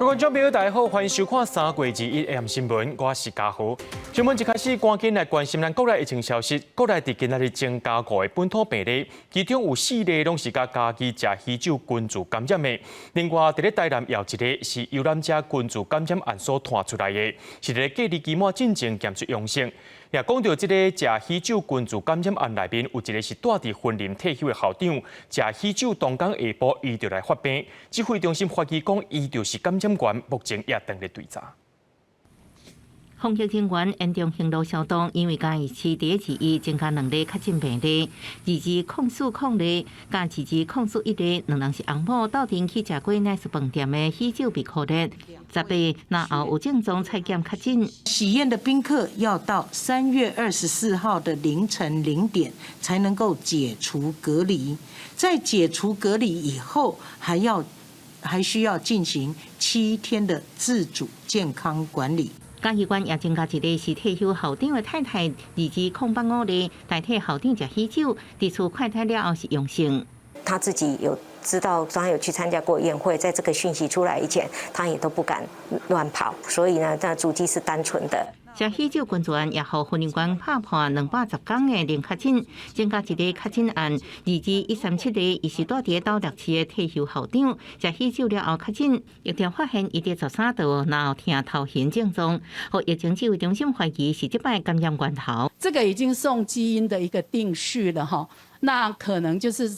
各位观众朋友，大家好，欢迎收看3月21 AM 新闻，我是嘉豪。新闻一开始，赶紧来关心咱国内疫情消息。国内伫今仔日增加5个本土病例，其中有4例拢是甲家己食喜酒菌株感染的。另外，伫咧台南也有一例是游览者菌株感染案所传出来的，是咧隔离期末进前检出阳性。也讲到这个食喜酒菌株感染案内面，有一个是住伫婚林退休的校长，食喜酒当天下晡伊就来发病，指挥中心怀疑讲伊就是感染源，目前也等咧追查。防疫人员严重行路消毒，因为嘉义市第一市域增加2例确诊病例，2例加1例，两人是翁某斗阵去食过乃是饭店的喜酒被扣列，10日后有症状采检确诊。喜宴的宾客要到3月24号的凌晨0点才能够解除隔离，在解除隔离以后，还需要进行7天的自主健康管理。嘉义县也增加1例是退休校长的太太，205例代替校长食喜酒，提出快筛了后是阳性。他自己有知道，他有去参加过宴会，在这个讯息出来以前，他也都不敢乱跑，所以呢，这足迹是单纯的。食喜酒群组案也互婚姻官拍破210天的零确诊，增加1例确诊案，22137例，伊是住伫斗六市的退休校长，食喜酒了后确诊，疫调发现伊伫13度，然后疼头痕症状，和疫情指挥中心怀疑是这摆感染源头。这个已经送基因的一个定序了哈，那可能就是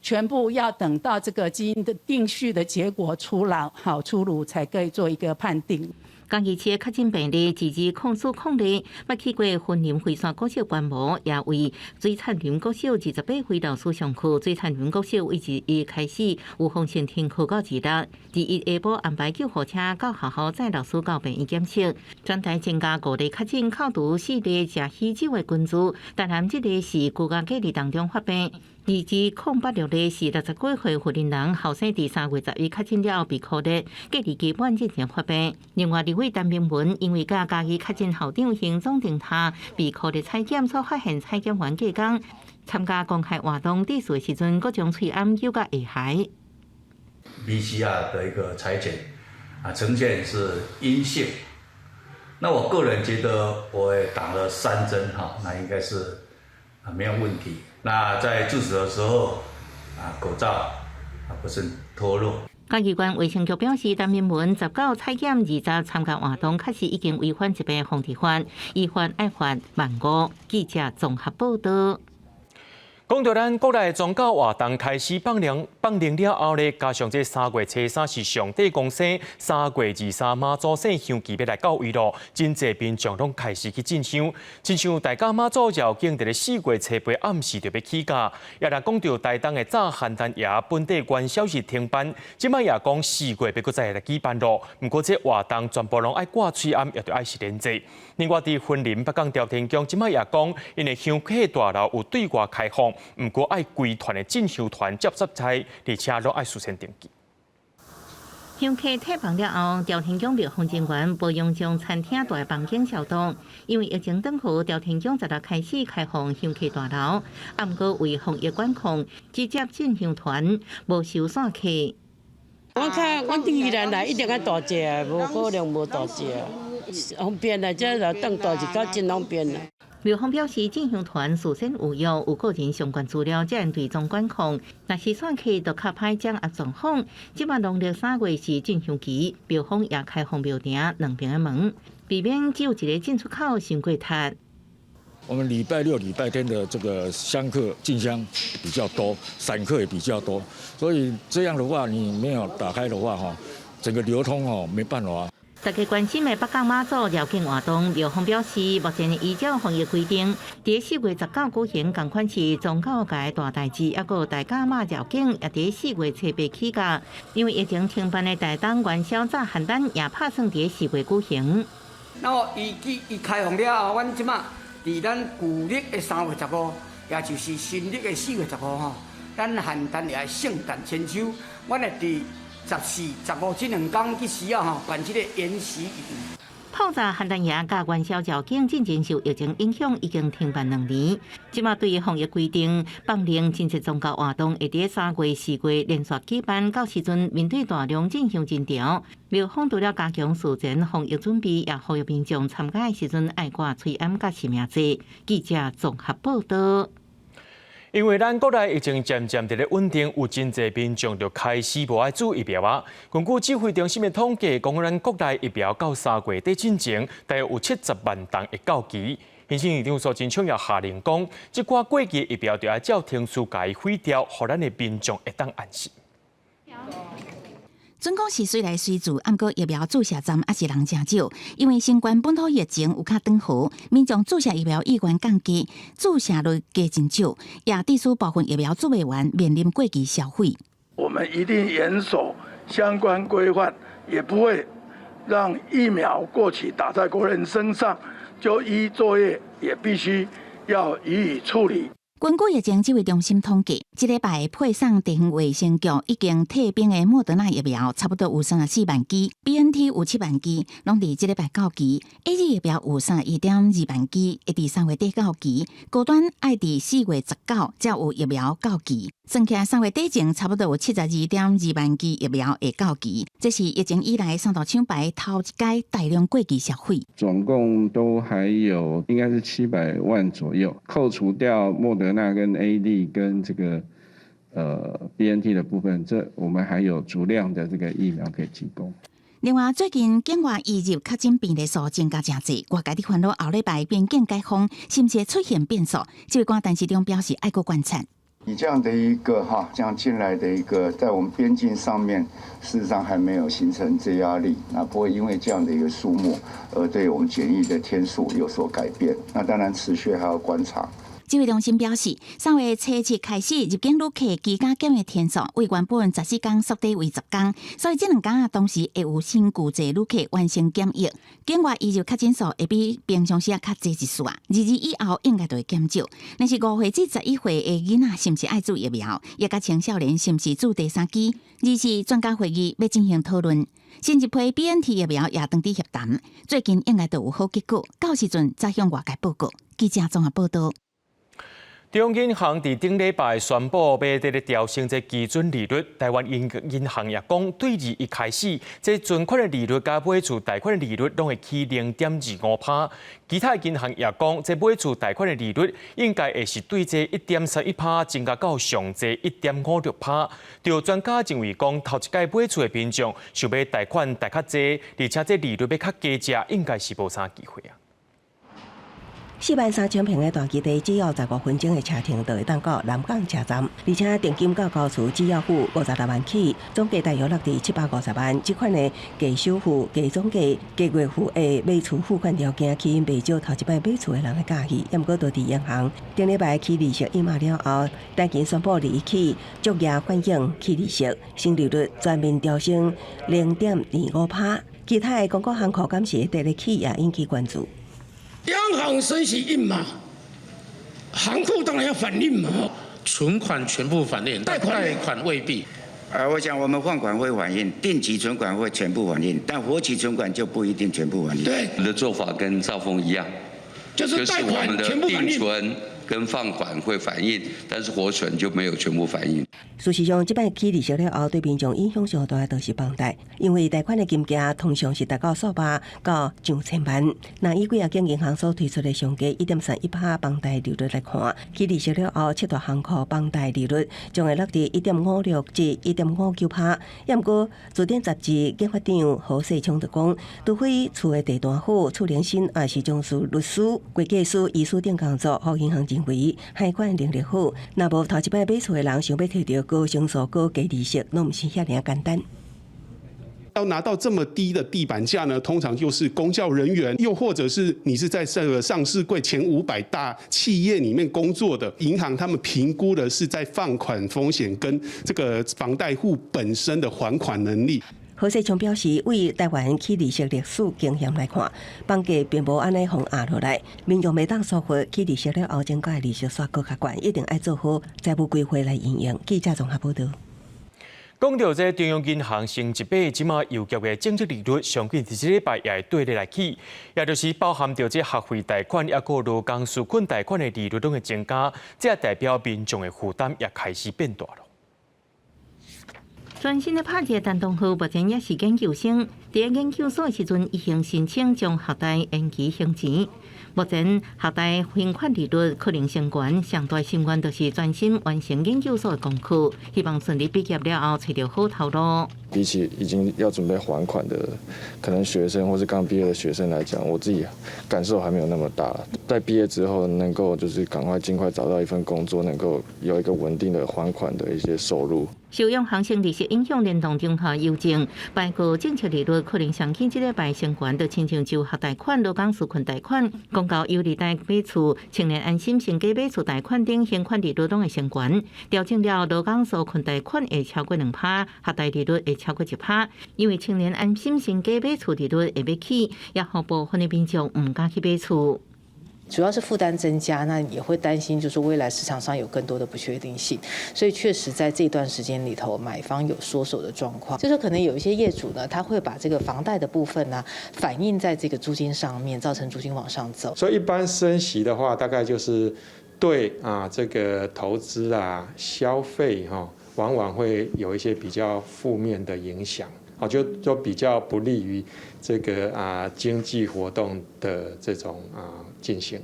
全部要等到这个基因的定序的结果出炉，才可以做一个判定。嘉义市的确诊病例220例，捌去过婚林会山国小观摩，也为水产林国小28回到苏上区，水产林国小为1开始有风险停课到2日，第1下晡安排救护车到学校载老师到病院检测，全台增加5例确诊，扣除4例食喜酒的群组，台南1例是居家隔离当中发病。208例是60几岁妇人人，后生伫3月11确诊了后被扣列，隔离期满之前发病。另外，2位陈明文因为甲家己确诊校长行踪定他，被扣列采检所发现采检员隔工参加公开活动致死的时阵，各种喙暗有甲下海。PCR 的一个采检呈现是阴性。那我个人觉得我也打了3针那应该是没有问题。那在就职的时候口罩不是脱落。嘉义县卫生局表示，陈明文19采检20参加活动，确实已经违反疾病防治法，依法爱罚15000。记者综合报道。讲到咱国内宗教活动开始放灵了后呢，加上这3月初3是上帝公生，3月23妈祖圣香祭要来到位咯，真济民众拢开始去进香。亲像大甲妈祖绕境伫咧4月初8暗时就要起驾，也来讲到台东的早邯郸夜本地元宵是停办，即摆也讲4月要搁再来举办咯。不过这活动全部拢爱挂嘴暗，也着爱是连坐。另外伫云林北港朝天宫，即摆也讲因为香客大楼有对外开放。不过，爱规团的进香团接接菜，而且都爱事先登记。香客退房了后，朝天宫庙方人员不用将餐厅大房间消毒，因为疫情等候，朝天宫10日开始开放香客大楼，不过为防疫管控，直接进香团无收散客。阮第宜兰来一定要大只，无可能无大只。方便啦，这就当大一个真方便啦。庙方表示，进香团事先有约，有个人相关资料，才能对踪管控。若是散客，就较歹掌握状况。即马农历3月是进香期，庙方也开放庙埕2边的门，避免只有一个进出口先过塔。我们礼拜6、礼拜天的这个香客进香比较多，散客也比较多，所以这样的话，你没有打开的话，整个流通没办法。大家关心的北港妈祖绕境活动，庙方表示，目前依照防疫规定，伫4月19举行，同款是宗教界大代志，还有大甲妈绕境也伫4月初8起价。因为疫情停办的台东元宵早邯郸也拍算伫4月举行。那么伊开放了后，阮即马伫咱旧历的3月15，也就是新历的4月15咱邯郸也圣诞千秋，阮会伫14、15这2天去时办这个研习营。泡茶邯郸夜甲元宵绕境进前受疫情影响，已经停办2年。即马对于防疫规定，放令真侪宗教活动会伫3月、4月连续举办，到时阵面对大量进香人潮，庙方除了加强事前防疫准备，也呼吁民众参加的时阵爱挂喙罨甲实名制。记者综合报道。因为咱国内疫情渐渐伫咧稳定，有真侪民众就开始无爱注疫苗啊。根据指挥中心的统计，讲咱国内疫苗到3月底进前，大约有70万ton会到期。行政院长苏贞昌也下令讲，即寡过期疫苗就要照程序甲伊毁掉，互咱的民众会当安心。准讲是随来随住，毋过疫苗注射站还是人真少，因为新冠本土疫情有较长河，民众注射疫苗意愿降低，注射率加真少，也致使部分疫苗注未完，面临过期消费。我们一定严守相关规范，也不会让疫苗过期打在国人身上，就医作业也必须要予以处理。根据疫情指挥中心统计，这礼拜配送地方卫生局已经退兵的莫德纳疫苗差不多有34万剂 ，BNT 有7万剂，拢伫这礼拜到期。AZ 疫苗有31.2万剂，会伫3月底到期。高端爱伫4月19才有疫苗到期。算起来3月底前差不多有72.2万剂疫苗会到期，这是疫情以来三大厂牌头一届大量过期消费。总共都还有应该是700万左右，扣除掉莫德纳跟 AD 跟这个BNT 的部分，这我们还有足量的这个疫苗可以提供。另外，最近境外移入确诊病例数增加真侪，外界伫烦恼后礼拜边境解封是不是会出现变数？指挥官陈时中表示，爱国观察。以这样的一个这样进来的一个，在我们边境上面，事实上还没有形成这压力，那不会因为这样的一个数目而对我们检疫的天数有所改变。那当然持续还要观察。指挥中心表示，3月初7开始入境旅客居家检疫天数为原本14天缩短为10天，所以这2天同时会有新旧济旅客完成检疫。境外移入确诊数会比平常时较侪一丝啊，2日以后应该就会减少。但是5岁至11岁的囡仔是不是爱注疫苗，也甲青少年是不是注第3剂，二是专家会议要进行讨论。新一批 BNT 疫苗也当伫协谈，最近应该就有好结果，到时阵再向外界报告。记者综合报道。中银行伫顶礼拜宣布要伫咧调升这基准利率。台湾银行也讲，对2月开始，这存款的利率甲买厝贷款的利率拢会起0.25%。其他银行也讲，这买厝贷款的利率应该会是对这1.31%增加到上济1.56%。就专家认为讲，头一届买厝的民众想要贷款贷较济，而且这利率要较低只，应该是无啥机会啊。43000平的大基地，只要15分钟的车程就会当到南港车站，而且定金到高厝只要付56万起，总价大约落地750万。这款的低首付、低总价、低月付的买厝付款条件，吸引不少头一摆买厝的人来喜喜。也毋过，都伫银行顶礼拜起利息印码了后，单期宣布2日起逐月反映起利息，新利率全面调升0.25%。其他的公股行库敢是第日起也引起关注。央行升息印码，行库当然要反印嘛。存款全部反印，贷款未必。我想我们放款会反映，定期存款会全部反映，但活期存款就不一定全部反映。对，我们的做法跟兆丰一样，就是贷款全部反映。定存跟放款会反映，但是活存就没有全部反映。事实上，这摆起利息了后，对民众影响上大都是房贷，因为贷款的金额通常是达到数百到上千万。那以几间银行所推出的上价1.31%房贷利率来看，起利息了后，7大行库房贷利率将会落地1.56至1.59%。也毋过，自典杂志研发长何世昌就讲，除非厝的地段好、厝年薪也是从事律师、会计师、医师等工作，互银行认为贷款能力好，那无头一摆买厝的人想要摕到高成数、高低利息，拢毋是遐尔简单。要拿到这么低的地板价呢，通常就是公教人员，又或者是你是在这个上市柜前500大企业里面工作的银行，他们评估的是在放款风险跟这个房贷户本身的还款能力。何世昌表示，为台湾起利息历史经验来看，房价并无安尼往压落来，民众袂当疏忽起利息了后，增加的利息刷高较悬，一定要做好财务规划来运用。记者综合报道。讲到这中央银行升一笔，即马又叫嘅政策利率，相信伫这礼拜也会对咧来起，也就是包含着这学费贷款，也个劳工纾困贷款的利率拢会增加，这代表民众的负担也开始变大了。全新的拍摄弹动后，目前也是研究生，伫研究所时阵，已经申请将学贷延期还钱。目前学贷还款利率可能升悬，上大心愿就是专心完成研究所的功课，希望顺利毕业了后找到好头路。比起已经要准备还款的可能学生或是刚毕业的学生来讲，我自己感受还没有那么大。在毕业之后，能够就是尽快找到一份工作，能够有一个稳定的还款的一些收入。受用行情利息影响联动中下邮政，包括政策利率可能相近，这礼拜升悬，就亲像就学贷款、劳工纾困贷款、公告有利贷买厝、青年安心成家买厝贷款等还款利率拢会升悬。调整了劳工纾困贷款会超过2%，学贷利率会超过1%，因为青年安心成家买厝利率会要起，也让部分的民众唔敢去买厝。主要是负担增加，那也会担心，就是未来市场上有更多的不确定性，所以确实在这段时间里头，买方有缩手的状况。就是可能有一些业主呢，他会把这个房贷的部分呢，反映在这个租金上面，造成租金往上走。所以一般升息的话，大概就是对这个投资啊、消费往往会有一些比较负面的影响。就比较不利于这个经济活动的这种进行。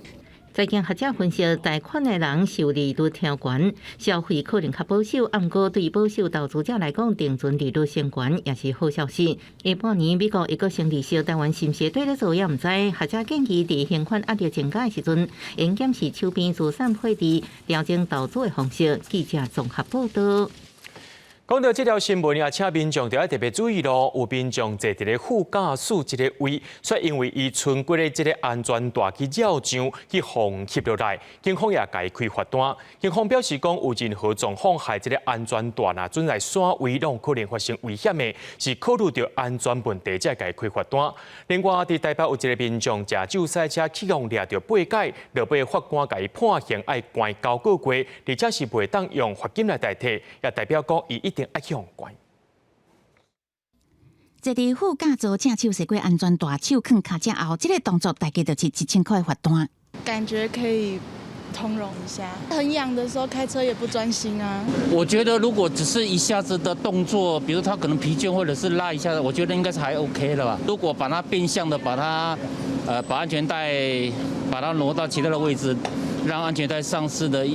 财经学者分析，贷款的人受利率调悬，消费可能较保守，不过对保守投资者来讲，定存利率升悬也是好消息。下半年美国一个升利息，台湾是毋是对咧做也毋知。学者建议伫还款压力增加的时阵，应检视手边资产配置，调整投资的方式。记者综合报道。讲到这条新闻，也请民众就要特别注意咯。有民众坐伫咧副驾驶这个位，却因为伊存过的这个安全带去绕上，去撞吸落来，警方也解开罚单。警方表示讲，有任何状况害这个安全带若准在线位，拢可能发生危险的，是考虑到安全问题才解开罚单。另外，伫台北有一个民众驾酒赛车起用掠到八戒，落尾法官甲伊判刑爱关9个月，而且是袂当用罚金来代替，也代表讲伊一定爱去用关。坐伫副驾座正手驶过安全带，手放卡车后，这个动作大概就是1000块罚单。感觉可以通融一下，很痒的时候开车也不专心啊。我觉得如果只是一下子的动作，比如他可能疲倦或者是拉一下，我觉得应该是还 OK 了吧。如果把它变相的把它把安全带把它挪到其他的位置，让安全带丧失的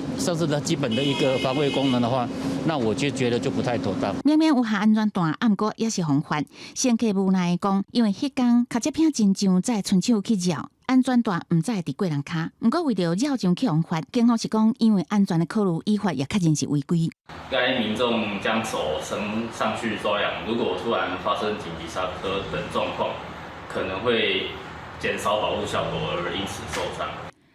基本的一个防卫功能的话，那我就觉得就不太妥当。明明有下安全带，不过也是违法。乘客无奈讲，因为迄天卡车片真上，才伸手去绕。安全带唔在伫过人卡，不过为了绕上去违法，警方是讲因为安全的考虑，依法也确认是违规。该民众将手伸上去抓痒，如果突然发生紧急刹车等状况，可能会减少保护效果而因此受伤。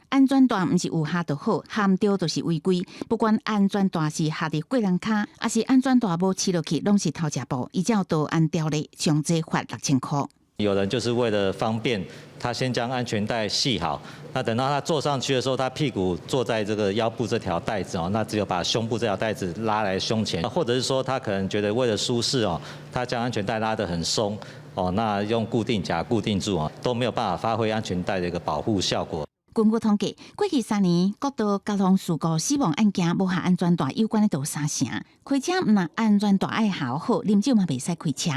安全带唔是有下就好，下唔对就是违规。不管安全带是下伫过人卡，还是安全带无骑落去，拢是偷食步。依照道安条例，上最罚6000块。有人就是为了方便，他先将安全带系好，那等到他坐上去的时候，他屁股坐在这个腰部这条带子那只有把胸部这条带子拉来胸前，或者是说他可能觉得为了舒适他将安全带拉得很松那用固定夹固定住都没有办法发挥安全带的一个保护效果。根据统计，过去3年各道交通事故死亡案件无下安全带有关的都3成。开车唔若安全带爱好好，啉酒嘛袂使开车。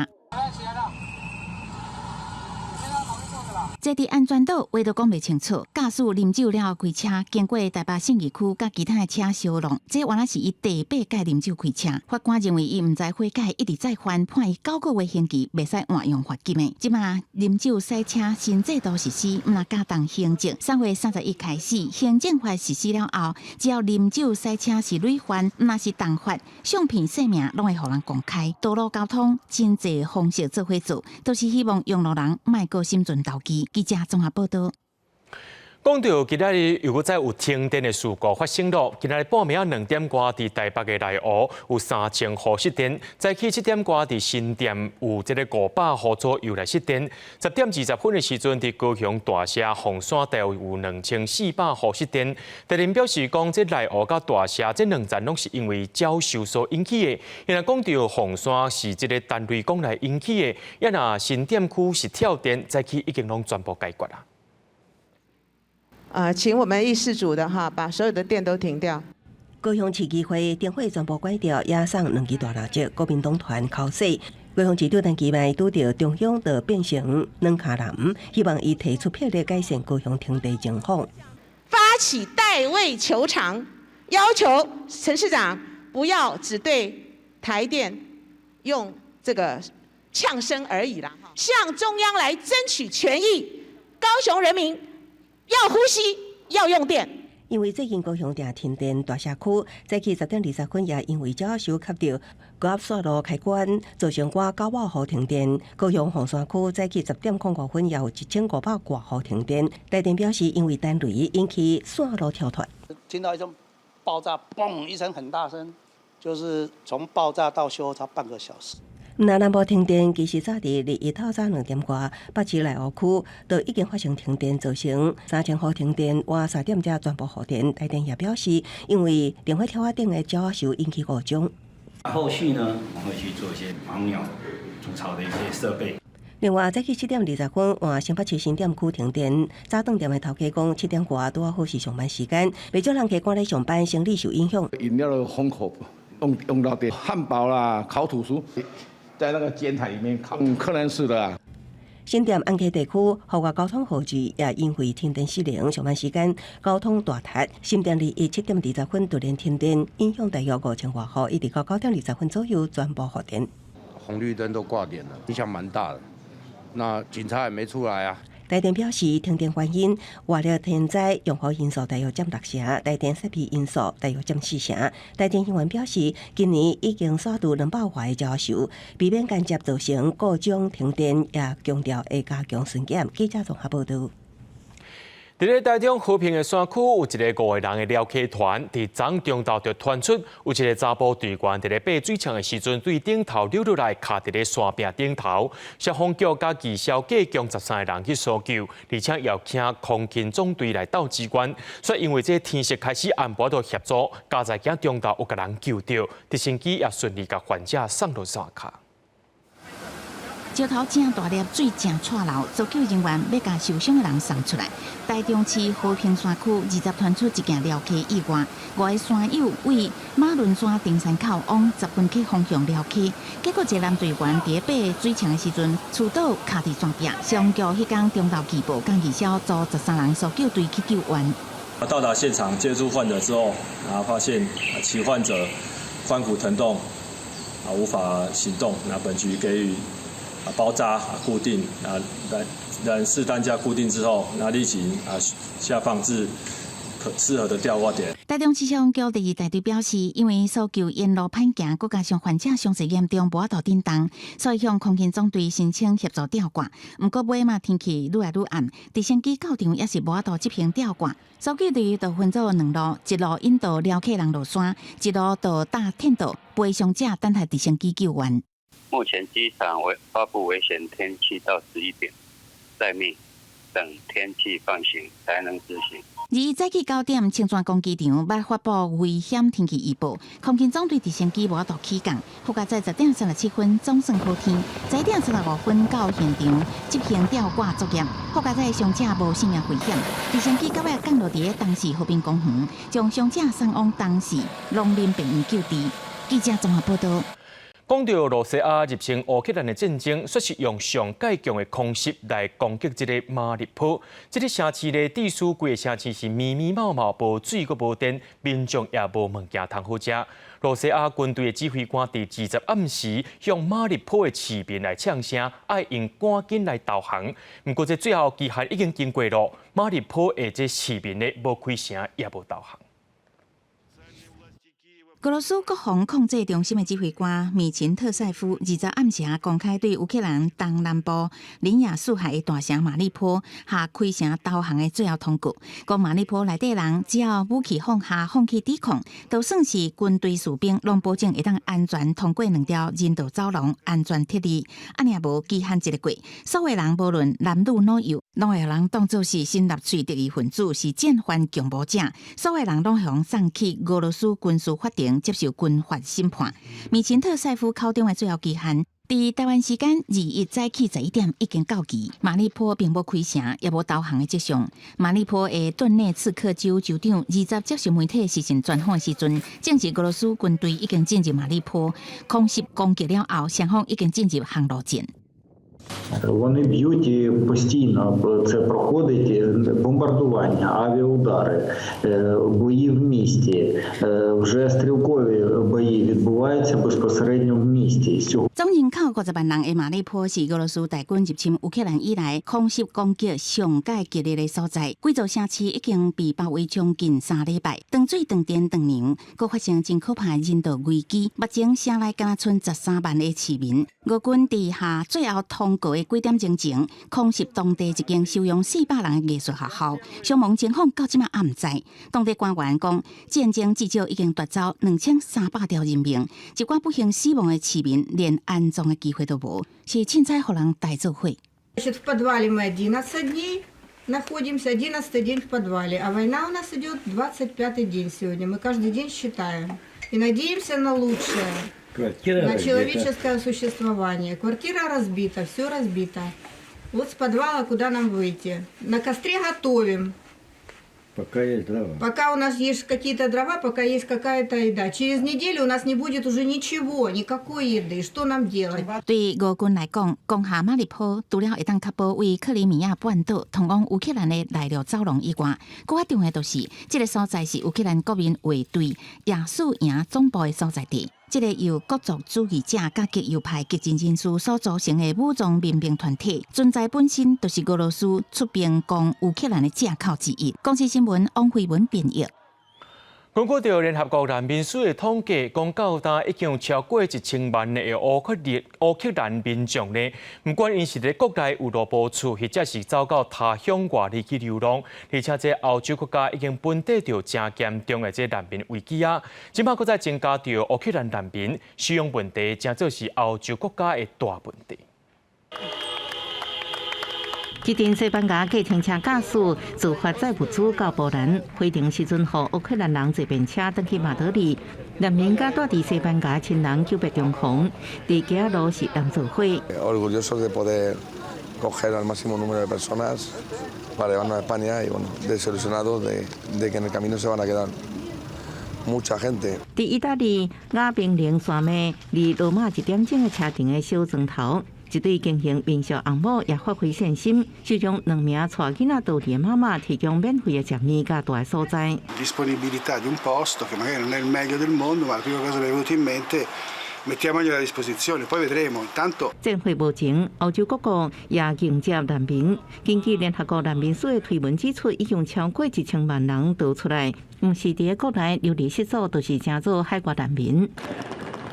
坐伫安全岛，话都讲袂清楚。驾驶啉酒了后开车，经过台北信义区甲其他的车相撞，这原来是伊第8届啉酒开车。法官认为伊唔知悔改，一直再犯，判伊9个月刑期，袂使换用罚金的。即马啉酒赛车新制度实施，唔若加重刑责。3月31开始，行政法实施了后，只要啉酒赛车是累犯，唔若是重罚，相片、姓名拢会互人公开。道路交通真济方式做伙做，都是希望用路人莫过心存投机。记者综合报道。讲到今仔日又再有停电的事故发生了。今仔日半暝2点外，伫台北的内湖有3000户失电；早起7点外，伫新店有这个500户左右来失电。10点20分的时阵，伫高雄大社凤山大有2400户失电。地人表示讲，这内湖甲大社这2站拢是因为鸟兽所引起的。因为讲到凤山是这个单雷公来引起的，也若新店区是跳电，早起已经拢全部解决啦。请我们议事组的哈，把所有的电都停掉。高雄市议会电火全部关掉，也送2支大蜡烛，国民党团口水。高雄市长陈其迈拄到中央就变成软脚男，希望伊提出魄力改善高雄停电情况。发起代位求偿，要求陈市长不要只对台电用这个呛声而已啦，向中央来争取权益。高雄人民要呼吸，要用电。因为最近高雄定停电，大社区早起10点20分也因为鸟兽吸到高压线路开关，造成我9万户停电。高雄凤山区早起10点05分也有1500多户停电。台电表示，因为单雷引起线路跳脱。听到一声爆炸，嘣一声很大声，就是从爆炸到修差半个小时。南部停电其实早伫日透早2点外，北市内湖区都已经发生停电，造成3000户停电，晚3点才全部复电。台电也表示，因为电火条顶的鸟兽引起故障。后续呢，我们会去做一些盲鸟筑巢的一些设备。另外，早起7点20分，换新北市新店区停电。早顿店的头家讲，7点外拄好是上班时间，袂少人客赶来上班，生理受影响。饮料的封口用到电，汉堡啦、烤吐司。在那个煎台里面烤，可能是的啊。新店安溪地区户外交通号志也因为停电失灵，上班时间交通大塌。新店里7点20分突然停电，影响大约5000多户，一直到9点20分左右全部复电。红绿灯都挂点了，影响蛮大的。那警察也没出来啊。台电表示，停电原因外了天灾用户因素大约占6成，台电设备因素大约占4成。台电人员表示，今年已经锁住200户的鸟兽，避免间接造成各种停电，也强调会加强巡检。记者综合报道。伫咧台中和平的山区，有一个5个人的撩客团，伫昨中昼就传出有一个查甫队员伫咧爬水墙的时阵，对顶头溜落来，卡伫咧山壁顶头。消防局甲技消计共13个人去搜救，而且要请空勤总队来到支援。所以因为这天色开始暗晡都协助，加在惊中昼有个人救到，直升机也顺利甲患者送到山骹。石头正大粒，水正窜流，搜救人员要将受伤的人送出来。台中市和平山区20传出一件撩客意外，5个山友为马仑山登山口往10分溪方向撩客，结果一个男队员伫爬水墙的时阵触倒卡伫山壁。消防局迄天中昼举报，将技消组13人搜救队去救援。到达现场接触患者之后，然后发现其患者髋骨疼痛，无法行动，那本局给予包扎固定人士担架固定之后，那立即下放至适合的吊挂点。台中市消防局第2大队表示，因为搜救沿路歹行，佮加上患者伤势严重，无法度振动，所以向空勤总队申请协助吊挂。不过尾嘛天气愈来愈暗，直升机到场也是无法度执行吊挂。搜救队就分做2路，一路引导撩客人落山，一路到搭天道陪伤者等待直升机救援。目前机场发布危险天气到11点，待命，等天气放晴才能执行。而早起9点，青川公机场捌发布危险天气预报，空勤总队直升机无法度起降。好在在10点37分总算好天，11点35分到现场执行吊挂作业。好在伤者无性命危险，直升机到尾降落伫当时和平公园，将伤者送往当时农林病院救治。记者综合报道。讲到罗西亚入侵乌克兰的战争，说是用上介强的空袭来攻击这个马利坡。这个城市的地处规个城市是密密麻麻，无水阁无电，民众也无物件通好食。罗西亚军队的指挥官伫20暗时向马利坡的市民来呛声，爱因赶紧来投降。不过这最后期限已经经过了，马利坡的这市民呢无开城也无投降。俄罗斯国防控制中心的指挥官米琴特塞夫20暗时公开对乌克兰东南部林亚速海的大城马利坡下开城投降的最后通告，讲马利坡内底人只要武器放下、放弃抵抗，就算是军队士兵，拢保证会当安全通过2条人道走廊，安全撤离。安尼无期限一个月，所有人无论男女老幼，拢会人当作是新纳粹敌意分子，是战犯共谋者。所有人拢向送去俄罗斯军事法庭接受军法审判。米琴特塞夫口中的最后期限，伫台湾时间2日早起11点已经到期。马利坡并无开城，也无投降的迹象。马利坡的顿内茨克州州长20接受媒体视讯专访时阵，证实俄罗斯军队已经进入马利坡，空袭攻击了后，双方已经进入航路战。Вони б'ють постійно, це проходить бомбардування, авіаудари, бої в місті. Вже стрілкові бої відбуваються безпосередньо в місті. 总人口50万人的马利坡是俄罗斯大军入侵乌克兰以来空袭攻击上界激烈的所在，几座城市已经被包围将近3礼拜，断水、断电、断粮，佫发生真可怕的人道危机。目前城内敢若剩13万的市民。俄军伫下最后通告的几点钟前，空袭当地一间收容400人的艺术学校，伤亡情况到即马也毋知。当地官员讲，战争至少已经夺走2300条人命，一寡不幸死亡的市民连安葬的机会都无，是凊彩互人大做伙。В подвале мы 11 дней находимся, 11-й день в подвале, а война у нас идет 25-й день сегодня. Мы каждый день считаем и надеемся на лучшее, на человеческое существование. Квартира разбита, все разбито. Вот с подвала куда нам выйти? На костре готовим. Пока есть дрова. Пока у нас есть какие-то дрова, пока есть какая-то еда. Через неделю у нас не будет уже ничего, никакой еды. Что нам делать? 对俄军来讲，攻下马利坡除了会当确保为克里米亚半岛通往乌克兰的内陆走廊以外，更加重要就是这个所在是乌克兰国民卫队亚速营总部的所在地。这个由各族主义者甲极右派激进人士所组成的武装民兵团体，存在本身就是俄罗斯出兵攻乌克兰的借口之一。公司新闻王慧文编译。根据联合国难民署的统计，讲到达已经有超过1000万的乌克兰民众呢。不管因是在国内有落部处，或者是走到他乡外地去流浪，而且这欧洲国家已经分担着真严重的这难民危机啊。今麦搁再增加着乌克兰难民使用问题，真做是欧洲国家的大问题。一阵西班牙计程车驾驶自发载物资到波兰，回程时阵，互乌克兰人坐便车登去马德里。难民甲住伫西班牙亲人久别重逢，伫街路是人做伙。Orgullosos de poder coger al máximo número de personas para llevarnos a España y bueno, desilusionados de que en el camino se van a quedar mucha gente。伫意大利雅宾零山脉离罗马1点钟的车程的小庄头。一对经营民宿翁某也发挥善心，就将2名带囡仔到的妈妈提供免费的食面甲住的所在。Disponibilità di un posto che magari non è il meglio del mondo, ma la prima cosa che mi è venuta in mente, mettiamogli a disposizione, poi vedremo. Intanto 战会无情，欧洲各国也迎接难民。根据联合国难民署的推文指出，已经超过1000万人逃出来，唔是伫国内流离失所，就是称作海外难民。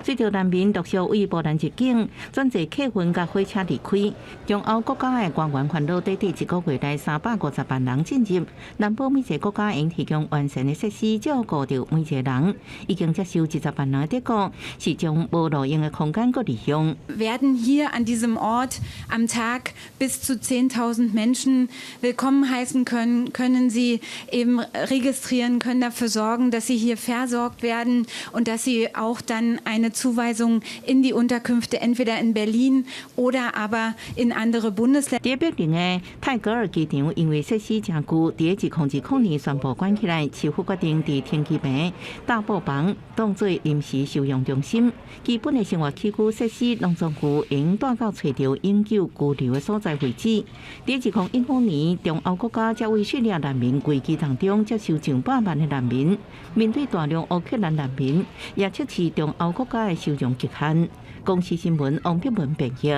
随着难民陆续为波兰入境，转坐客运甲火车离开。中欧国家的官员烦恼，短短1个月内350万人进入，难保每一个国家应提供完善的设施照顾到每一个人。已经接受20万人的德国，是将无路用的空间搁利用。werden hier an diesem Ort am Tag bis zu 10.000 Menschen willkommen heißen können, können sie eben registrieren, können dafür sorgen, dass sie hier versorgt werden und dass sie auch dann eine Zuweisung in die Unterkünfte entweder in Berlin oder aber in andere Bundesländer。在北京的泰戈尔机场，因为设施真旧，在2009年宣布关起来，市府决定在天气坪大布房当作临时收容中心。基本的生活起居设施，农总局应带到找到永久居留的所在为止。在2015年，中欧国家才为叙利亚难民危机当中接受上百万的难民。面对大量乌克兰难民，也测试中欧国家的收容极限。公司新闻王碧文编译。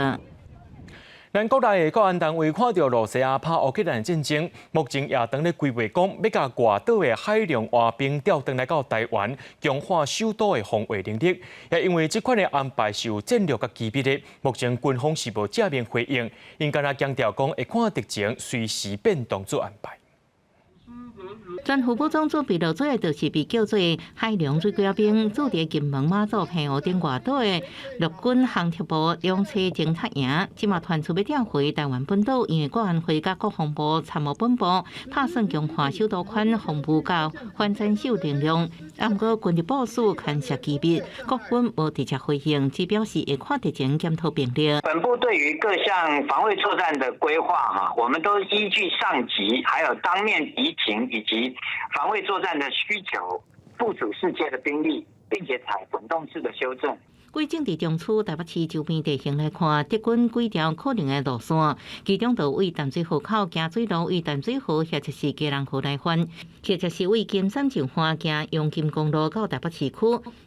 咱国内的国安单位看到罗西亚拍乌克兰战争，目前也当咧规划讲要甲外岛的海量外兵调转来到台湾，强化首都的防卫能力。也因为这款的安排是有战略甲机密的，目前军方是无正面回应，因敢若强调讲会看敌情，随时变动做安排。全副武装组备落做的，就是被叫做海洋水鬼兵，驻伫金门马祖澎湖顶外岛的陆军航特部两车侦察营，即马传出要调回台湾本岛，因为国安会甲国防部参谋本部打算强化首都圈防务甲反战手力量。不过军力部署牵涉机密，国军无直接回应，只表示会看敌情检讨兵力。本部对于各项防卫作战的规划，我们都依据上级还有当面敌情以及防卫作战的需求，部署世界的兵力，并且采滚动式的修正。归政治中区台北市周边地形来看，敌军几条可能的路线，其中就为淡水河口行水路为淡水河，或者是基隆河来返，或者是为金山上花行永金公路到台北市区。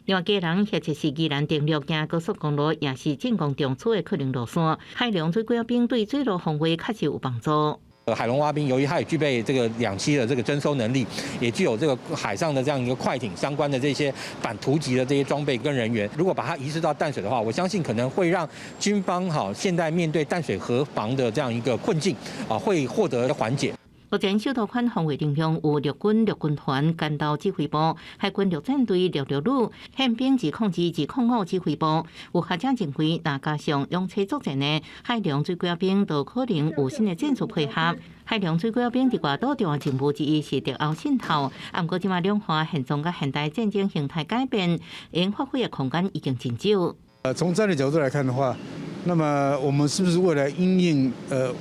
另外，基隆或者是宜兰电路行高速公路，也是进攻中区的可能路线。海洋水鬼兵对水路防卫确实有帮助。海龙蛙兵由于它也具备这个两栖的这个征收能力，也具有这个海上的这样一个快艇相关的这些反突击的这些装备跟人员，如果把它移植到淡水的话，我相信可能会让军方现在面对淡水河防的这样一个困境会获得缓解。目前首都圈防卫力量有陆军团、干道指挥部、海军陆战队陆旅、宪兵202-205指挥部。有学者认为，若加上用车作战的海洋水鬼兵，就可能有新的战术配合。海洋水鬼兵伫外岛重要任务之一是敌后渗透，不过即马两岸现状甲现代战争形态改变，能发挥的空间已经真少。从战略角度来看的话，那么我们是不是未来因应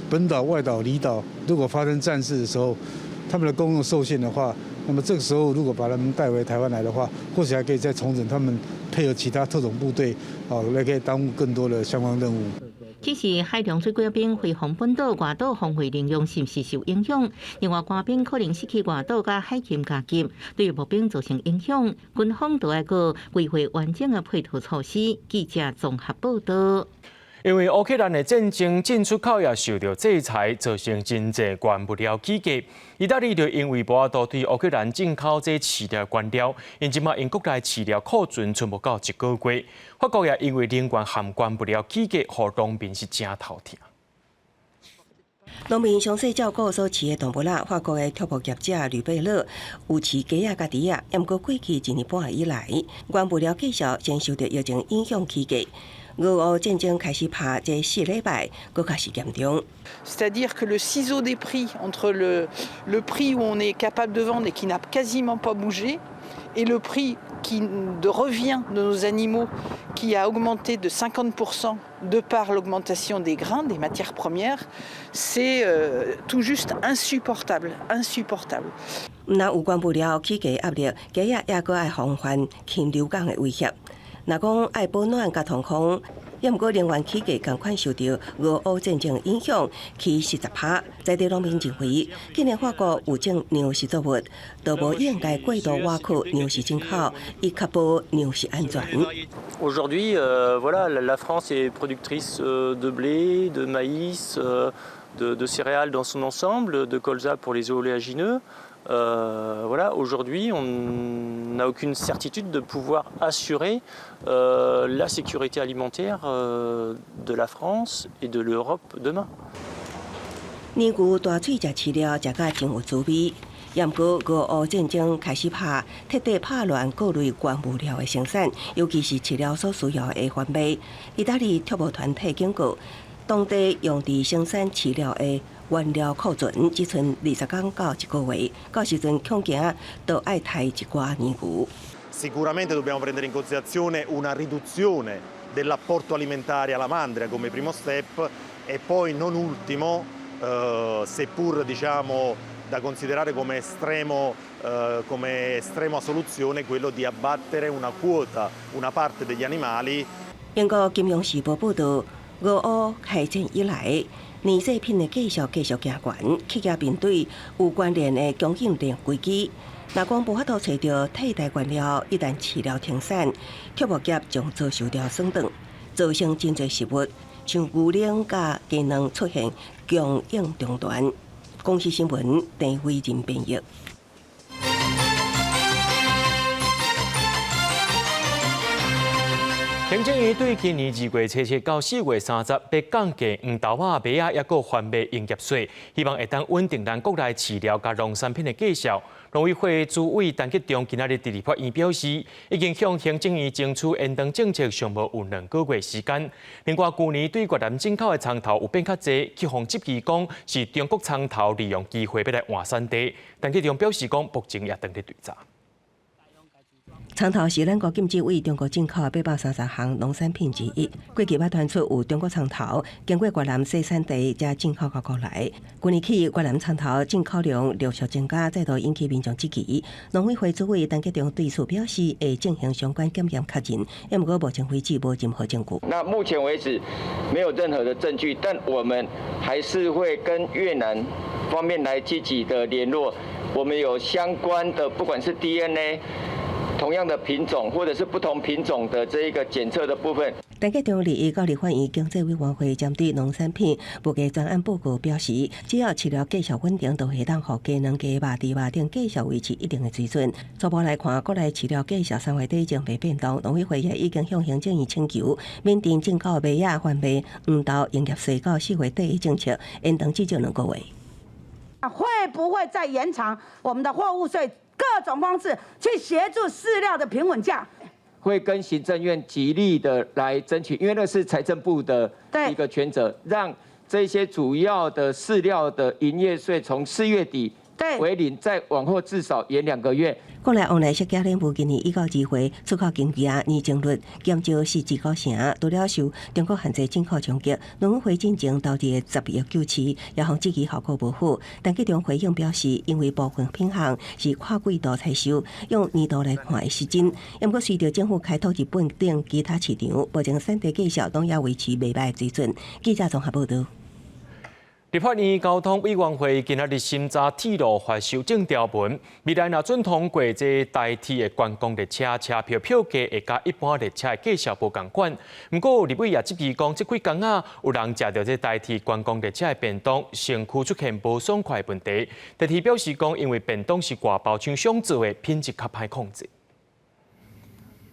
本岛、外岛、离岛，如果发生战事的时候，他们的公用受限的话，那么这个时候如果把他们带回台湾来的话，或许还可以再重整他们配合其他特种部队，来可以耽误更多的相关任务。只是海洋水鬼兵回防本岛、外岛防卫力量是不是受影响？另外，官兵可能失去外岛甲海勤加急，对于步兵造成影响。军方都要个规划完整的配套措施。记者综合报道。因为乌克兰的战争进出口也受到制裁，造成真济原物料起价。意大利就因为无法度对乌克兰进口这饲料原料，因即马因国内饲料库存存无到1个月。法国也因为能源含原物料起价，互农民是真头疼。农民详细照顾所饲的动物啦。法国的畜牧业者吕贝勒有饲鸡仔、甲猪仔，不过过去1年半以来，原物料计数先受到疫情影响起价。俄乌战争开始拍这4礼拜，佫较是严重。C'est-à-dire que le ciseau des prix entre le prix où on est capable de vendre et qui n'a quasiment pas bougé, et le prix de revient de nos animaux qui a augmenté de 50% de par l'augmentation des grains, des matières premières, c'est tout juste insupportable. 那有关物料起价压力，鸡仔也佫爱防范禽流感的威胁。若讲爱保暖甲通风，也毋过能源起价同款受到俄乌战争影响，起10%。在地农民认为，今年法国有种粮食作物，都无应该过度挖苦粮食进口，以确保粮食安全。Aujourd'hui, voilà, la France est productrice de blé, de maïs, de céréales dans son ensemble, de colza pour les oléagineux. Voilà, aujourd'hui, on n'a aucune certitude de pouvoir assurer la sécurité alimentaire de la France et de l'Europe demain. 年牛大喙食饲料食甲真有滋味，也毋过俄乌战争开始拍，彻底拍乱各类原物料的生产，尤其是饲料所需要的贩卖。意大利畜牧团体警告，当地用伫生产饲料的原料库存只剩20天到1个月，到时阵恐惊都爱抬一寡年牛。Sicuramente dobbiamo prendere in considerazione una riduzione dell'apporto alimentare alla mandria come primo step e poi non ultimo, seppur diciamo da considerare come estrema soluzione, quello di abbattere una quota, una parte degli animali. 英国金融时报报道，俄乌开战以来，年制品的价数继续行悬，企业面对有关联的供应链危机。若讲无法度找到替代原料，一旦饲料停产，畜牧业将遭受到损长，造成真侪食物像牛奶甲鸡卵出现供应中断。公视新闻陈慧仁编译。行政院对今年2月27到4月30被降价黄豆仔、麦仔，抑个贩卖营业税，希望会当稳定咱国内饲料甲农产品的价销。农委会主委陈吉仲今仔日伫立法院表示，已经向行政院争取延长政策，尚无有2个月时间。另外，去年对越南进口的葱头有变较济，去方质疑讲是中国葱头利用机会要来换产地。陈吉仲表示讲，目前也等咧调查。葱头是咱国禁止为中国进口的830项农产品之一。过去捌传出有中国葱头经过越南生产地才进口到国内。去年起，越南葱头进口量陆续增加，再度引起民众质疑。农委会主委陈吉仲对此表示，会进行相关检验确认，不过目前为止无任何证据。那目前为止没有任何的证据，但我们还是会跟越南方面来积极的联络。我们有相关的，不管是 DNA。同样的品种或者是不同品种的这一个检测的部分。陈吉仲立到立法院经济委员会针对农产品物价专案报告表示，只要饲料价销稳定，就会当互鸡卵、鸡肉、猪肉等价销维持一定的水准。初步来看，国内饲料价销3月底前未变动，农委会也已经向行政院请求，缅甸进口麦仔贩卖黄豆营业税到4月底的政策延长至少2个月。会不会再延长我们的货物税？各种方式去协助饲料的平稳价，会跟行政院极力的来争取，因为那是财政部的一个权责，让这些主要的饲料的营业税从4月底为0，再往后至少延2个月。国内往来式家庭部今年1到2月出口经济年增率减少4.9%，除了受中国限制进口冲击，农委会进前投入10亿救市，也防治其效果无好。陈吉仲回应表示，因为部分品项是跨季度采收，用年度来看会失真。不过随着政府开拓日本等其他市场，目前产地价销拢也维持袂歹的水准。记者综合报道。立法院交通委员会今仔日审查铁路法修正条文，未来若准通过这代替的观光列车车票票价会甲一般列车的价销无共款。不过立委也质疑讲，这几工有人食到这代替观光列车的便当，身躯出现无爽快问题。代替表示讲，因为便当是外包厂商做的，品质较歹控制。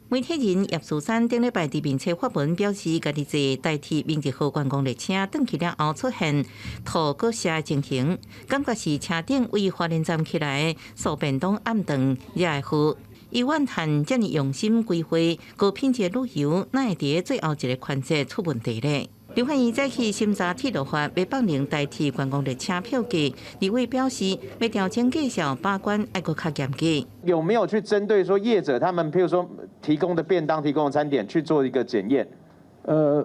媒体人叶淑珊顶礼拜伫面册发文表示，家己坐代替明日号观光列车转去了后出现吐过瀉情形，感觉是车顶为花莲站起来送便当暗顿也会好。伊怨叹遮尔用心规划高品质旅游，哪会伫最后一个环节出问题呢？立法院再去审查铁路法，要放零代替观光列车票价。立委表示，要调整价销把关，要搁较严格。有没有去针对说业者他们，譬如说提供的便当、提供的餐点去做一个检验？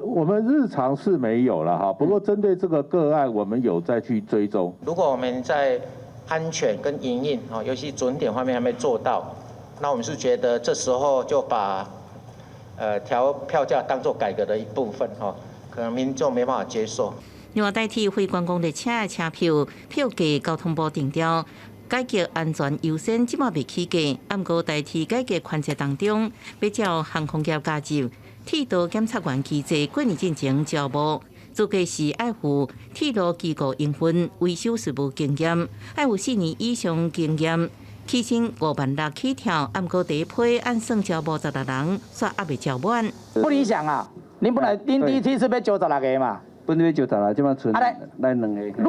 我们日常是没有了哈，不过针对这个个案，我们有再去追踪。如果我们在安全跟营运啊，尤其准点方面还没做到，那我们是觉得这时候就把调票价当作改革的一部分哈。可能民众没办法接受。另外，代替非观光列车的车票票价，交通部定调改革安全优先，即马未起价。不过，代替改革环节当中，要照航空业加入铁道检测员机制，过年进前招募。主计是爱护铁路机构营运维修事务经验，爱有4年以上经验。起薪56000起跳，不过第一批按算招募16人，煞还未招满。不理想啊！您本来您第一梯是要96个嘛？本来96个，即马剩来2个。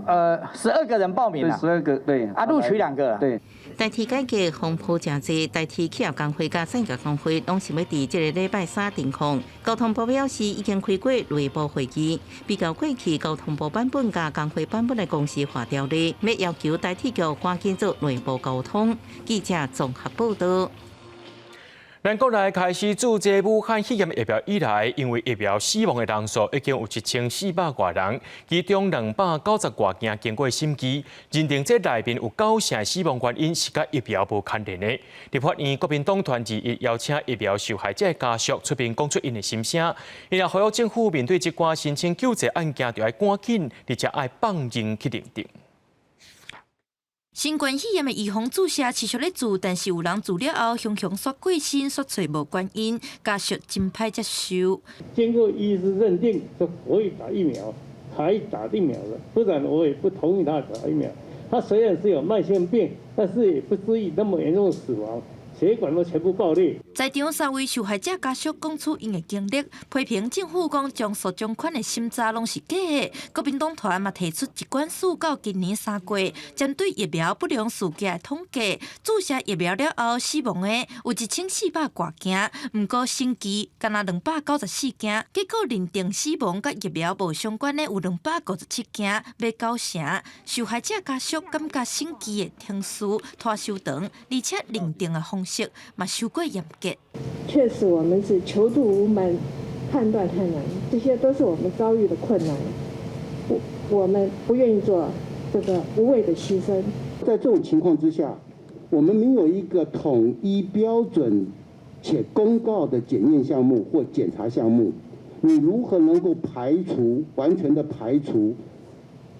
12个人报名了。12个对。录取2个。对。代替改革风波真济，代替企业工会甲产业工会拢想要伫这个礼拜3定控。交通部表示已经开过内部会议，比较过去交通部版本甲工会版本的公司化条例，要要求代替局赶紧做内部沟通。记者综合报道。咱国内开始注射武汉肺炎疫苗以来，因为疫苗死亡的人数已经有1400多人，其中290多件经过审计，认定这内面有9成死亡原因是甲疫苗无牵连的。立法院国民党团之一邀请疫苗受害者的家属出面讲出因的心声，因也呼吁政府面对这寡申请救济案件，就要赶紧，而且要放任去认定。新冠肺炎的预防注射持续咧做，但是有人做了后，雄雄煞过身，煞找无原因，家属真歹接受。经过医师认定，说可以打疫苗，才打疫苗的，不然我也不同意他打疫苗。他虽然是有慢性病，但是也不至于那么严重的死亡。血管都全部爆裂。在场3位受害者家属讲出因的经历，批评政府讲将诉状款的审查拢是假的。国民党团嘛提出疾管署到今年3月，针对疫苗不良事件的统计，注射疫苗了后死亡的有1400多件，不过新期敢若294件，结果认定死亡甲疫苗无相关的有257件，要9成。受害者家属感觉新期的天数拖伤长，而且认定的方式嘛受过严格。确实，我们是求助无门，判断太难，这些都是我们遭遇的困难。我们不愿意做这个无谓的牺牲。在这种情况之下，我们没有一个统一标准且公告的检验项目或检查项目，你如何能够完全的排除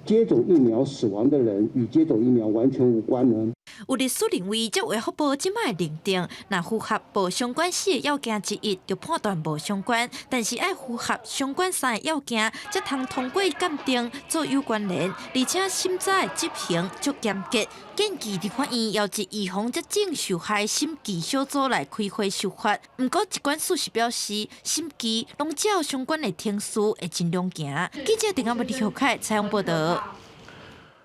接种疫苗死亡的人与接种疫苗完全无关呢？有律师认为，这为福保即摆认定，若符合无相关4个要件之一，就判断无相关。但是要符合相关3个要件，才通通过鉴定做有关联，而且审查的执行足严格。建议立法院邀集预防接种受害审计小组来开会修法。不过，疾管署是表示，审计拢照相关的程序会尽量行。记者陈阿文、李孝凯采访报道。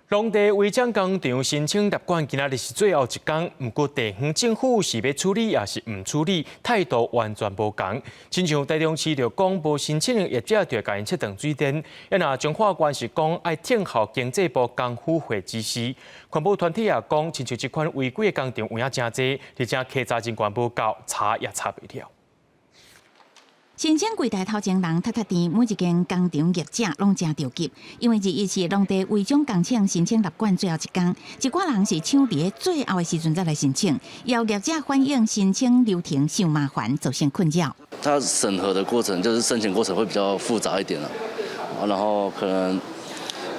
农地违章工厂申请立管，今仔日是最后一天。不过地方政府是要处理，也是唔处理，态度完全无同。亲像台中市就讲，无申请的业者就甲因切断水电。那彰化县是讲爱听候经济部工辅会指示。环保团体也讲，亲像这款违规的工厂有影真济，而且稽查人员无够，查也查不了。申请柜台头前人踢踢地，每一间工厂业者拢真着急，因为日是农地违章工厂申请立管最后一天，一寡人是抢伫最后的时阵才来申请，有业者反映申请流程太麻烦，造成困扰。它审核的过程就是申请过程会比较复杂一点了，然后可能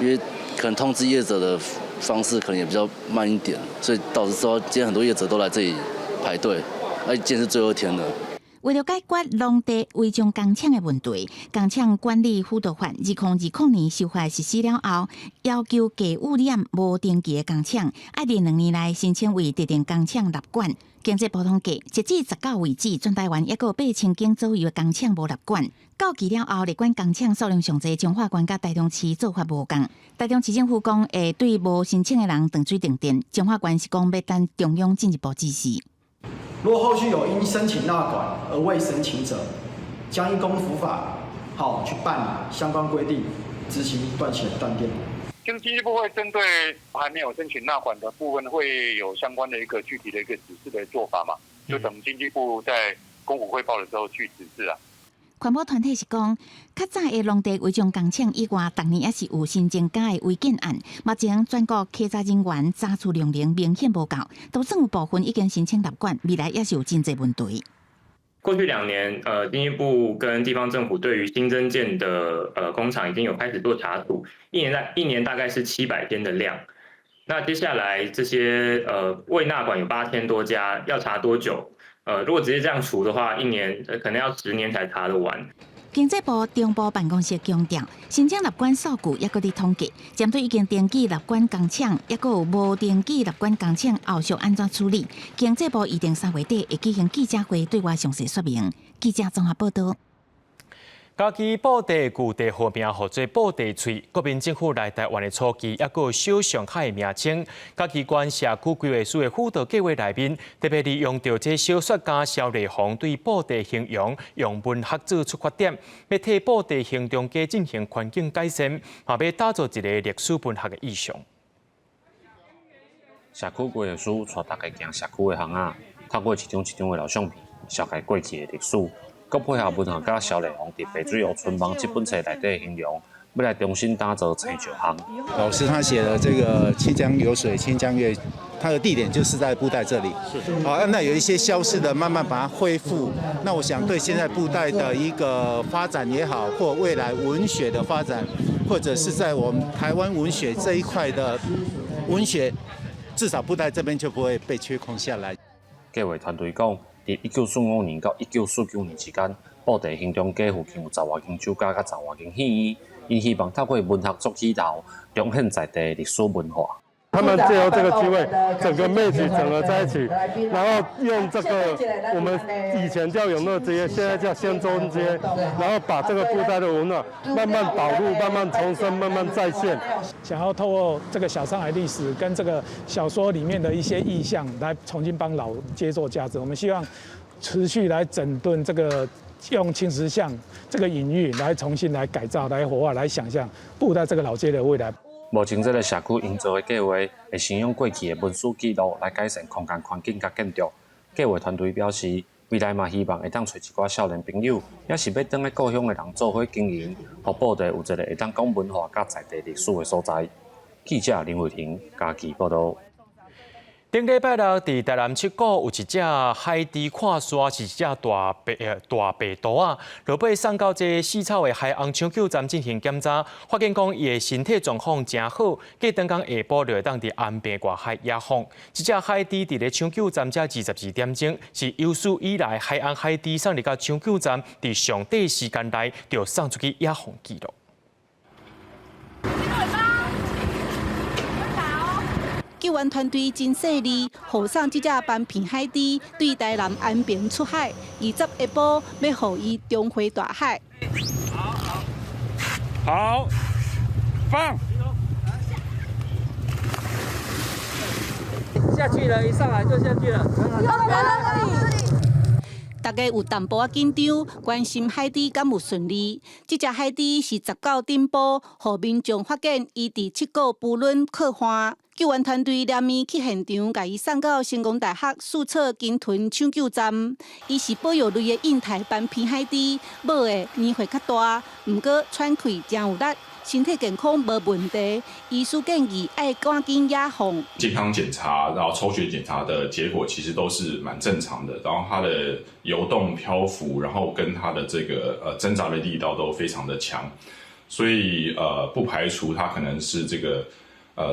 因为通知业者的方式可能也比较慢一点，所以导致说今天很多业者都来这里排队，今天是最后一天了。为了解决农地违章工厂的问题，工厂管理辅导法2020年修法实施了后，要求低污染无登记的工厂，要伫2年内申请为特定工厂立管。经济部统计，截至19为止，全台湾约有8000间左右的工厂无立管。到期了后，立管工厂数量上侪，彰化县甲台中市做法无同。台中市政府讲会对无申请的人断水停电，彰化县是讲要等中央进一步指示。若后续有因申请纳管而未申请者，将依公辅法去办理相关规定，执行断水断电。经济部会针对还没有申请纳管的部分，会有相关的一个具体的一个指示的做法嘛？就等经济部在公府汇报的时候去指示啊。环保团体是讲，较早的农地违章工厂以外，逐年也是有新增加的违建案。目前全国稽查人员查处量明显无够，导致有部分已经申请立管，未来也是有真济问题。过去2年，经济部跟地方政府对于新增建的工厂已经有开始做查处，一年大概是700天的量。那接下来这些未纳管有8000多家，要查多久？如果直接这样除的话，一年可能要10年才查得完。经济部中部办公室强调，申请立管数据也搁伫统计，针对已经登记立管工厂，也搁有无登记立管工厂后续安怎处理？经济部预定3月底会举行记者会，对外详细说明。记者综合报道。家己布地旧地号名号做布地厝，国民政府来台湾的初期，也有小上海的名称。家己县社区规划署的辅导计划内面，特别利用到这小说家萧丽红对布地形容，用文学做出发点，要替布地形容家进行环境改善，也要打造一个历史文学的意象。社区规划署带大家行社区的巷仔，透过一张的老相片，小解过去的历史。佮配合文学家萧丽红伫《白水湖村坊》这本册内底形容，要来重新打造青石巷。老师他写了这个清江有水，清江月，它的地点就是在布袋这里。好，那有一些消失的，慢慢把它恢复。那我想对现在布袋的一个发展也好，或未来文学的发展，或者是在我们台湾文学这一块的文学至少布袋这边就不会被缺空下来。计划团队讲，伫1945年到1949年之间，布袋乡中街附近有10外间酒家甲10外间戏院，因希望透过文学作起头，彰显在地历史文化。他们借由这个机会，整个妹子整合在一起，然后用这个我们以前叫永乐街，现在叫仙中街，然后把这个布袋的文化慢慢导入、慢慢重生、慢慢再现。想要透过这个小上海历史跟这个小说里面的一些意象，来重新帮老街做价值。我们希望持续来整顿这个。用青石像这个隐喻来重新来改造、来活化、来想象布袋这个老街的未来。目前这个社区营造的计划会先用过去的文书记录来改善空间环境甲建筑。计划团队表示，未来嘛希望会当找一寡少年朋友，也是要当来故乡的人做伙经营，互布袋有一个会当讲文化甲在地历史的所在。记者林慧婷家己报道。顶礼拜六，伫台南七股有一只海猪看沙，是一只大白兔啊，落尾送到这四草的海洋抢救站进行检查，发现讲伊的身体状况真好，过当天下晡就会当伫安平外海野放。这只海猪伫咧抢救站才22点钟，是有史以来海洋海猪送入到抢救站伫上短时间内就送出去野放记录。救援团队真细腻，护送这只斑片海猪对台南安平出海，20下晡要予伊重回大海。好，放。下去了，一上来就下去了。大家有淡薄仔紧张，关心海猪敢有顺利。这只海猪是19顶埔，互民众发现伊伫7股布轮靠岸。救援团队连夜去现场，把伊送到成功大学树草金屯抢救站。伊是保育类的印台斑片海猪，母的年岁较大，毋过喘气真有力，身体健康无问题。医师建议爱赶紧野放。健康检查，然后抽血检查的结果其实都是蛮正常的，然后它的游动漂浮，然后跟它的这个挣扎的力道都非常的强，所以不排除它可能是这个。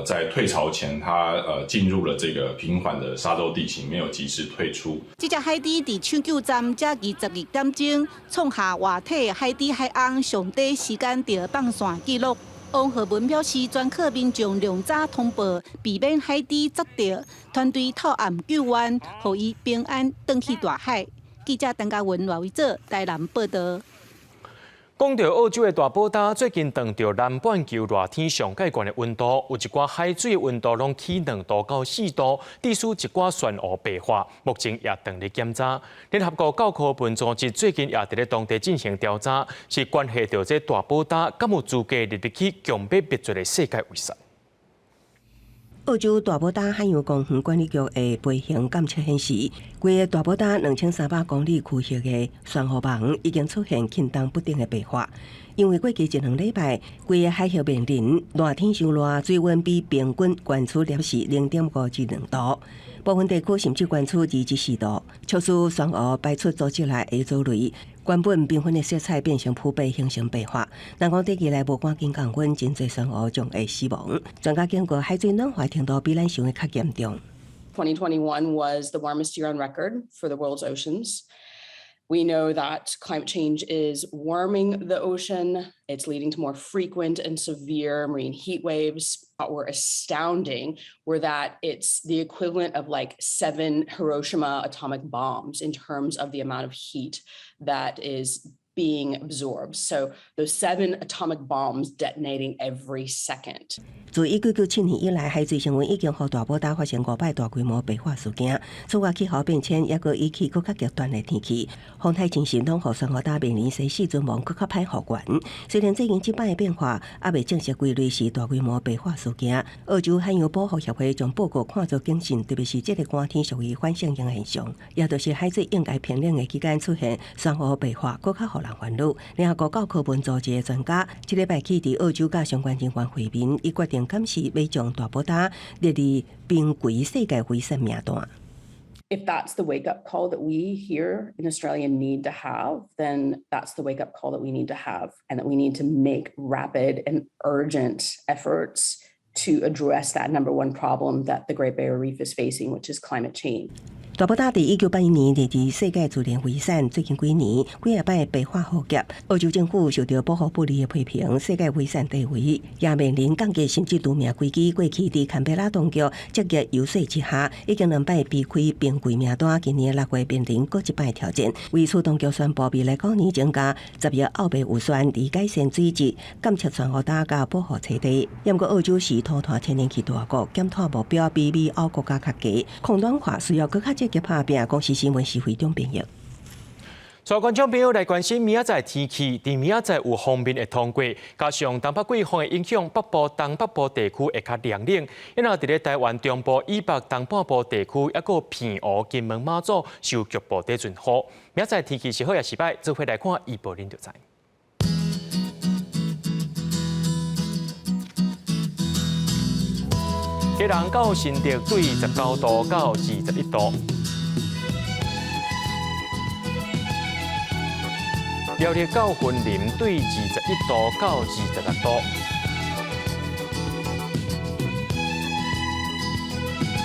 在退潮前，它进入了这个平缓的沙洲地形，没有及时退出。这只海猪伫抢救站才22点钟，创下活体海猪海洋上短时间就放线纪录。王和文表示，全科民众量早通报，避免海猪砸到。团队透暗救援，予伊平安返去大海。记者陈嘉文、赖维做台南报道。讲到澳洲的大宝岛，最近撞到南半球热天上界悬的温度，有一寡海水的温度拢起2度到4度，致使一寡船坞白化，目前也正在检查。联合国教科文组织最近也伫咧当地进行调查，是关系到这大宝岛敢有资格入去强被灭绝的世界遗产。澳洲大宝岛海洋公园管理局的飞行监测显示，规个大宝岛2300公里区域的珊瑚网已经出现轻重不定的白化。因为过去1-2礼拜，规个海峡面临热天上热，水温比平均悬出摄氏0.5至2度，部分地区甚至悬出2至4度，促使珊瑚排出组织内的藻类。原本缤纷的色彩变成扑白，形成白化。人讲短期内无赶紧降温，真侪珊瑚将会死亡。专家警告，海水暖化程度比咱想的较严重。2021 was the warmest year on record for the world's oceans. We know that climate change is warming the ocean. It's leading to more frequent and severe marine heat waves. What were astounding were that it's the equivalent of like 7 Hiroshima atomic bombs in terms of the amount of heat that is being absorbed. So those 7 atomic bombs detonating every second. 自1997年以来，海水升温已经让大宝岛发生5摆大规模白化事件。此外，气候变迁也佫引起更较极端的天气，风台情形拢让珊瑚岛面临生死存亡更较歹复原。虽然最近这摆的变化还未正式归类是大规模白化事件，澳洲海洋保护协会将报告看作警讯，特别是这个寒天属于反向型现象，也就是海水应该平冷的期间出现珊瑚白化，更较让人烦恼。联合国教科文组织的专家，这礼拜起伫澳洲甲相关人员会面，伊决定监视要将大宝岛列入濒危世界遗产名单。If that's the wake-up call that we here in Australia need to have, then that's the wake-up call that we need to have, and that we need to make rapid and urgent efforts to address that number one problem that the Great Barrier Reef is facing, which is climate change. 大埔大伫1981年列入世界自然遗产，最近几年几啊摆被划覆劫。澳洲政府受到保护不力的批评，世界遗产地位也面临降级，甚至除名规矩。过去伫坎培拉当局积极游说之下，已经2摆避开冰柜名单。今年6月面临搁一摆挑战，为此当局宣布未来9年增加10亿澳币预算，以改善水质、监测船坞打甲保护栖地。不过澳洲是土团天然气大国，减碳目标比美欧国家较低，控暖化需要更较积极拍拼。公司新闻是非常重要。所以观众朋友来关心明仔载天气，伫明仔载有锋面会通过，加上东北季风的影响，北部、东北部地区会较凉冷。然后伫咧台湾中部以北东半部地区，还有偏湖、金门、马祖受局部地震雨。明仔载天气是好也是歹，做伙来看预报，恁就知。基隆到新竹对19度到21度。苗栗到云林对21度到26度，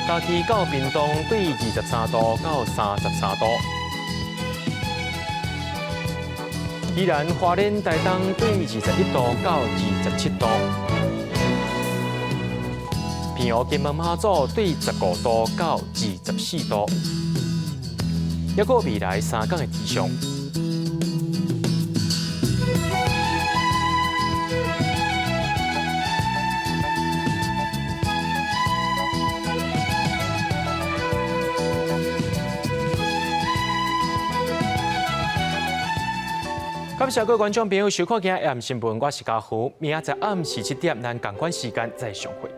嘉义到屏东对23度到33度，宜兰花莲台东对21度到27度，平湖金门马祖对15度到24度，还有未来3天的气象。感谢各位观众朋友收看今日AM新闻，我是嘉虎。明仔载暗时7点，咱同款时间再相会。